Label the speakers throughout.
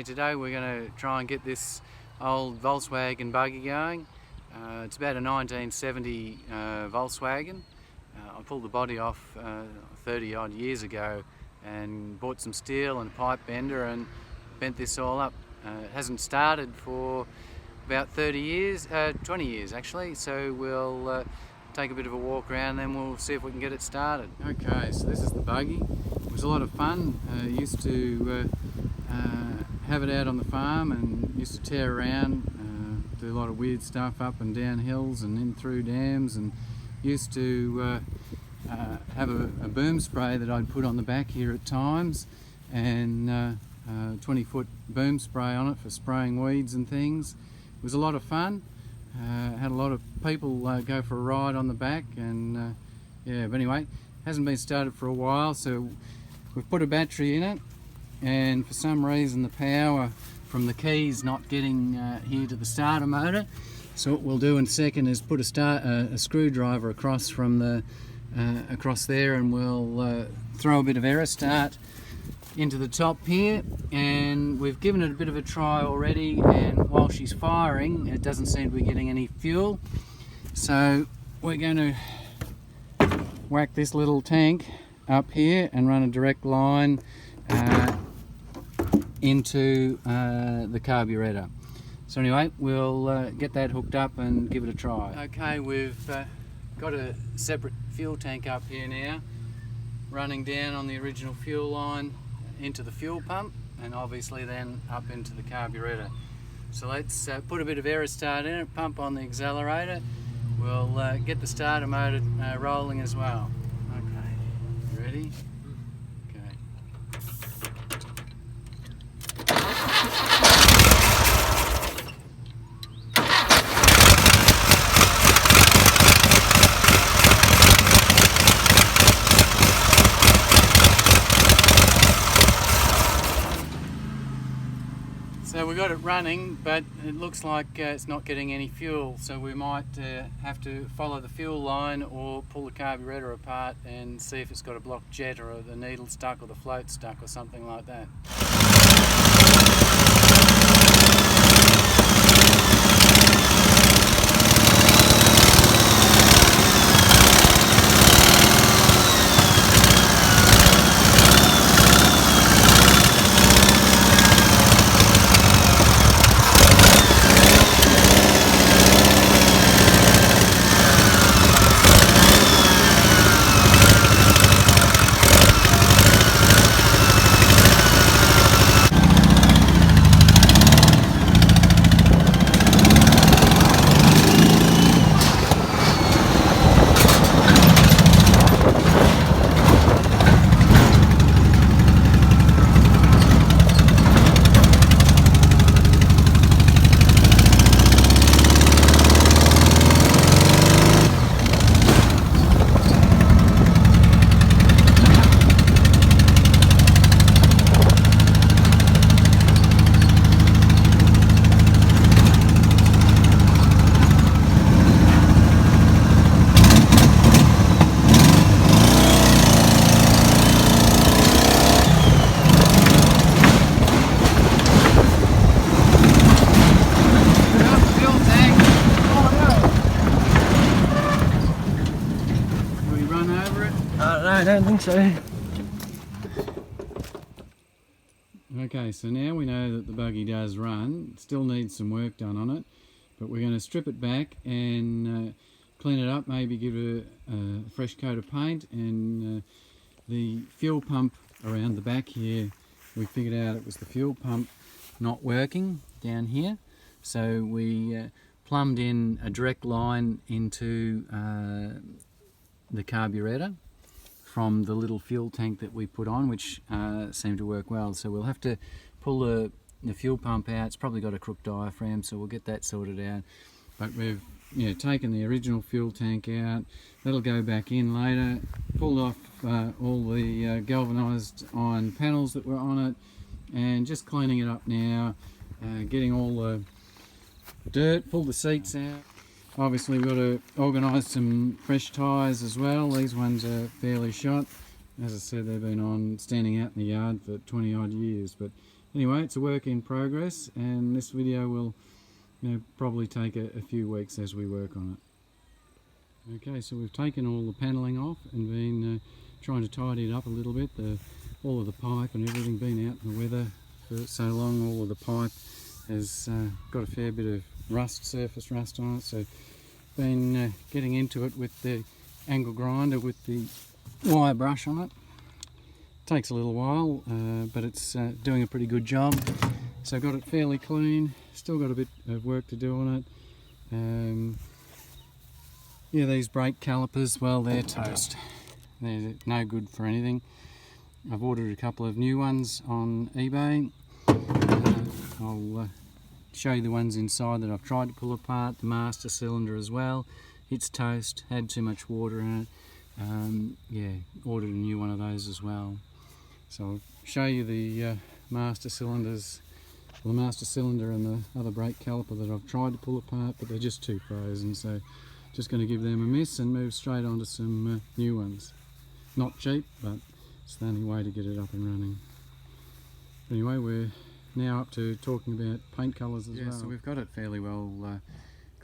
Speaker 1: today we're going to try and get this old Volkswagen buggy going. It's about a 1970 Volkswagen. I pulled the body off 30 odd years ago and bought some steel and a pipe bender and bent this all up. It hasn't started for about 30 years, 20 years actually, so we'll take a bit of a walk around and then we'll see if we can get it started. Okay, so this is the buggy. It was a lot of fun. Used to have it out on the farm and used to tear around, do a lot of weird stuff up and down hills and in through dams, and used to have a boom spray that I'd put on the back here at times, and 20-foot boom spray on it for spraying weeds and things. It was a lot of fun. Had a lot of people go for a ride on the back, and yeah, but anyway, hasn't been started for a while, so we've put a battery in it, and for some reason the power from the key's not getting here to the starter motor. So what we'll do in a second is put a screwdriver across from the across there, and we'll throw a bit of Aerostart into the top here, and we've given it a bit of a try already, and while she's firing it doesn't seem to be getting any fuel, so we're going to whack this little tank up here and run a direct line into the carburetor. So anyway, we'll get that hooked up and give it a try. Okay, we've got a separate fuel tank up here now, running down on the original fuel line into the fuel pump, and obviously then up into the carburetor. So let's put a bit of Aerostart in it, pump on the accelerator. We'll get the starter motor rolling as well. Okay, you ready? So we got it running, but it looks like it's not getting any fuel, so we might have to follow the fuel line or pull the carburetor apart and see if it's got a blocked jet or the needle stuck or the float stuck or something like that.
Speaker 2: I don't think so.
Speaker 1: Okay, so now we know that the buggy does run. It still needs some work done on it, but we're going to strip it back and clean it up, maybe give it a fresh coat of paint, and the fuel pump around the back here, we figured out it was the fuel pump not working down here, so we plumbed in a direct line into the carburetor from the little fuel tank that we put on, which seemed to work well. So we'll have to pull the fuel pump out. It's probably got a crook diaphragm, so we'll get that sorted out. But we've taken the original fuel tank out. That'll go back in later. Pulled off all the galvanised iron panels that were on it, and just cleaning it up now, getting all the dirt, pull the seats out. Obviously we've got to organise some fresh tyres as well. These ones are fairly shot. As I said, they've been on standing out in the yard for 20 odd years, but Anyway, it's a work in progress, and this video will probably take a few weeks as we work on it. Okay, so we've taken all the panelling off and been trying to tidy it up a little bit. All of the pipe and everything been out in the weather for so long. All of the pipe has got a fair bit of surface rust on it, so been getting into it with the angle grinder with the wire brush on it. Takes a little while, but it's doing a pretty good job. So got it fairly clean, still got a bit of work to do on it. Yeah, these brake calipers, well, they're toast. They're no good for anything. I've ordered a couple of new ones on eBay. I'll show you the ones inside that I've tried to pull apart. The master cylinder as well, it's toast, had too much water in it. Yeah, ordered a new one of those as well. So I'll show you the master cylinders, the master cylinder and the other brake caliper that I've tried to pull apart, but they're just too frozen, so just going to give them a miss and move straight on to some new ones. Not cheap, but it's the only way to get it up and running. Anyway, we're now up to talking about paint colours as well. So we've got it fairly well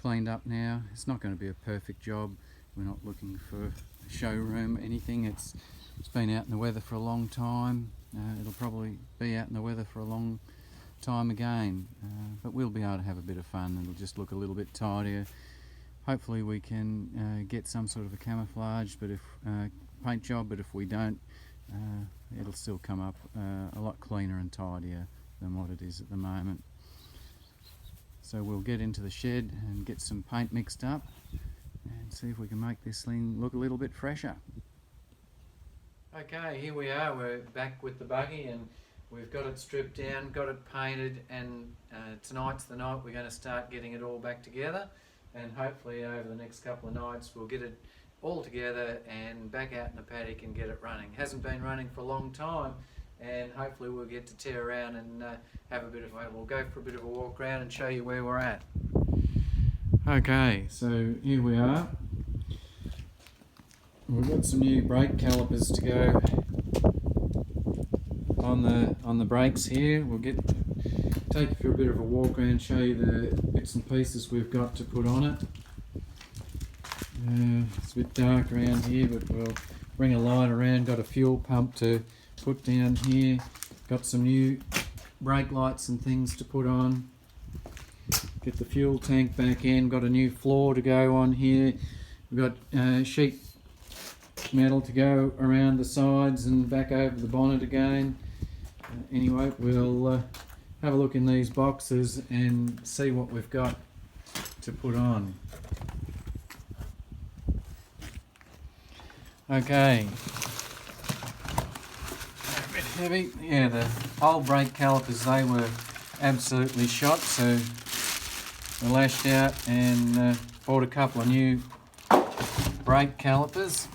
Speaker 1: cleaned up now. It's not going to be a perfect job. We're not looking for a showroom, anything. It's been out in the weather for a long time. It'll probably be out in the weather for a long time again, but we'll be able to have a bit of fun. It'll just look a little bit tidier. Hopefully we can get some sort of a camouflage paint job, but if we don't, it'll still come up a lot cleaner and tidier than what it is at the moment. So we'll get into the shed and get some paint mixed up and see if we can make this thing look a little bit fresher. Okay, here we are, we're back with the buggy and we've got it stripped down, got it painted, and tonight's the night we're going to start getting it all back together, and hopefully over the next couple of nights we'll get it all together and back out in the paddock and get it running. Hasn't been running for a long time, and hopefully we'll get to tear around and we'll go for a bit of a walk around and show you where we're at. Okay, so here we are. We've got some new brake calipers to go on the brakes here. We'll take you for a bit of a walk around, show you the bits and pieces we've got to put on it. It's a bit dark around here, but we'll bring a light around. Got a fuel pump to put down here. Got some new brake lights and things to put on. Get the fuel tank back in. Got a new floor to go on here. We've got sheet metal to go around the sides and back over the bonnet again. Anyway, we'll have a look in these boxes and see what we've got to put on. Okay, a bit heavy. Yeah, the old brake calipers, they were absolutely shot, so we lashed out and bought a couple of new brake calipers.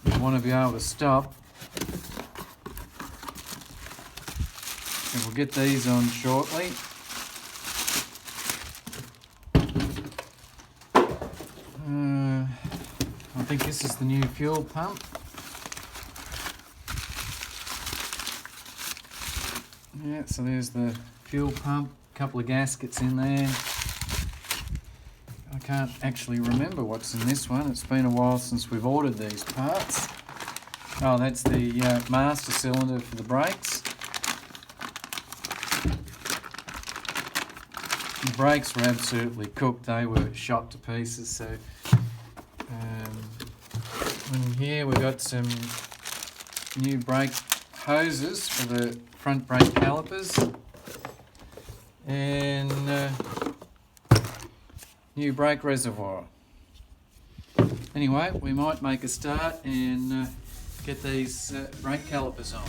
Speaker 1: We want to be able to stop. And we'll get these on shortly. I think this is the new fuel pump. Yeah, so there's the fuel pump, a couple of gaskets in there. I can't actually remember what's in this one. It's been a while since we've ordered these parts. Oh, that's the master cylinder for the brakes. The brakes were absolutely cooked. They were shot to pieces. So in here we've got some new brake hoses for the front brake calipers and new brake reservoir. Anyway, we might make a start and get these brake calipers on.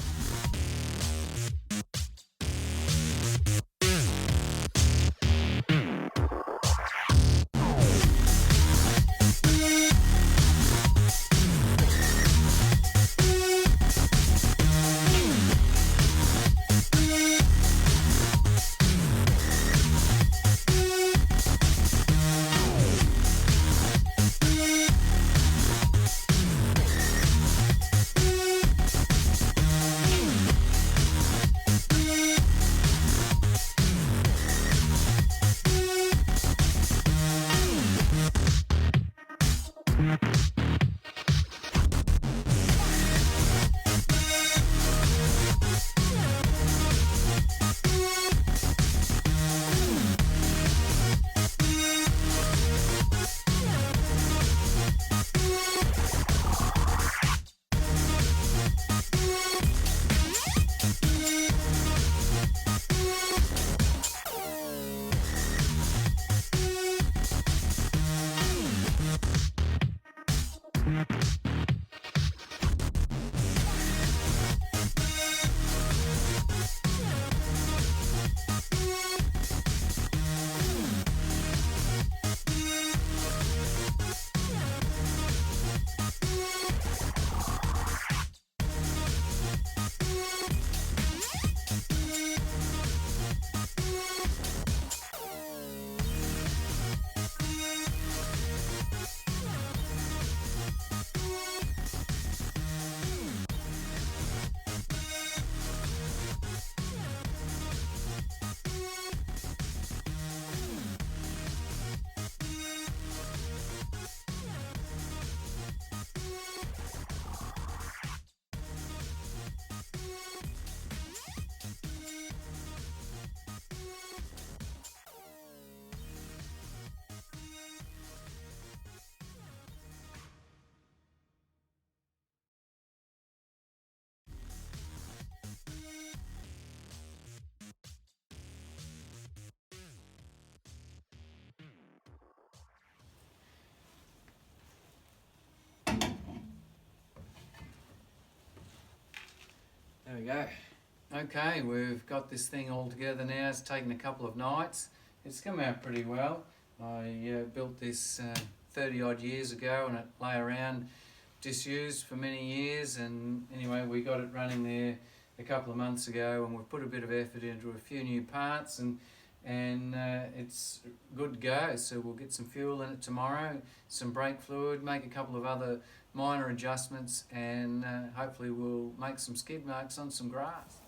Speaker 1: There we go. Okay, we've got this thing all together now. It's taken a couple of nights. It's come out pretty well. I built this 30 odd years ago, and it lay around disused for many years, and anyway we got it running there a couple of months ago, and we've put a bit of effort into a few new parts, and it's good to go. So we'll get some fuel in it tomorrow, some brake fluid, make a couple of other minor adjustments, and hopefully we'll make some skid marks on some grass.